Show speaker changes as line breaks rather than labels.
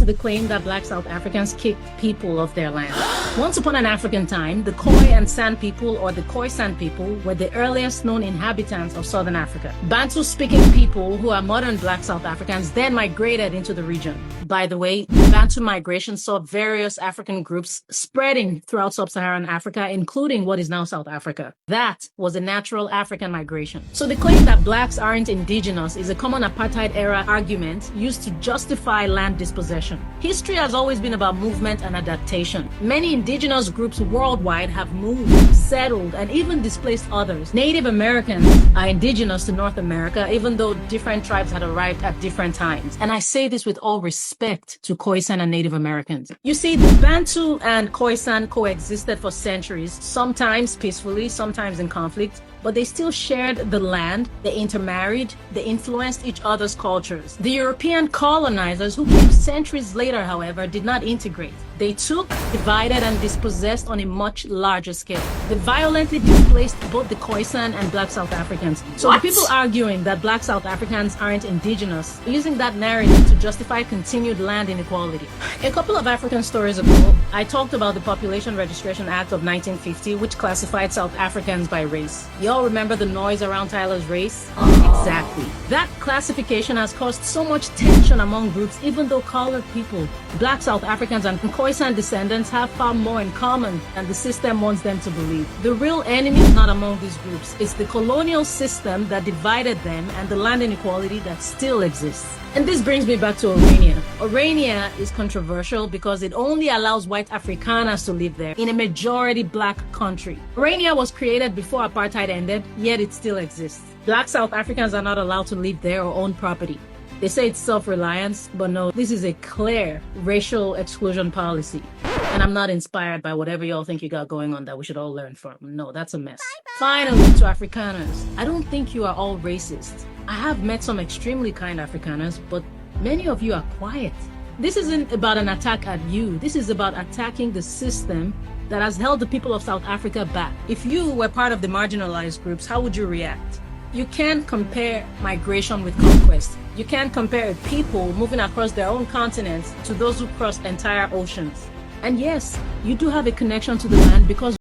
the claim that black South Africans kicked people off their land. Once upon an African time, the Khoi and San people, or the Khoisan people, were the earliest known inhabitants of southern Africa. Bantu-speaking people who are modern black South Africans then migrated into the region. By the way, Bantu migration saw various African groups spreading throughout sub-Saharan Africa, including what is now South Africa. That was a natural African migration. So the claim that blacks aren't indigenous is a common apartheid-era argument used to justify land dispossession. History has always been about movement and adaptation. Many indigenous groups worldwide have moved, settled, and even displaced others. Native Americans are indigenous to North America, even though different tribes had arrived at different times. And I say this with all respect to Khoisan and Native Americans. You see, the Bantu and Khoisan coexisted for centuries, sometimes peacefully, sometimes in conflict, but they still shared the land, they intermarried, they influenced each other's cultures. The European colonizers who came centuries later, however, did not integrate. They took, divided, and dispossessed on a much larger scale. They violently displaced both the Khoisan and black South Africans. So the people arguing that black South Africans aren't indigenous, using that narrative to justify continued land inequality. A couple of African stories ago, I talked about the Population Registration Act of 1950, which classified South Africans by race. Y'all remember the noise around Tyler's race? Exactly. That classification has caused so much tension among groups, even though colored people, black South Africans, and Khoisan descendants have far more in common than the system wants them to believe. The real enemy is not among these groups. It's the colonial system that divided them and the land inequality that still exists. And this brings me back to Orania. Orania is controversial because it only allows white Afrikaners to live there in a majority black country. Orania was created before apartheid ended, yet it still exists. Black South Africans are not allowed to live there or own property. They say it's self-reliance, but no, this is a clear racial exclusion policy. And I'm not inspired by whatever y'all think you got going on that we should all learn from. No, that's a mess. Finally, to Afrikaners, I don't think you are all racist. I have met some extremely kind Afrikaners, but many of you are quiet. This isn't about an attack at you. This is about attacking the system that has held the people of South Africa back. If you were part of the marginalized groups, how would you react? You can't compare migration with conquest. You can't compare people moving across their own continents to those who crossed entire oceans. And yes, you do have a connection to the land because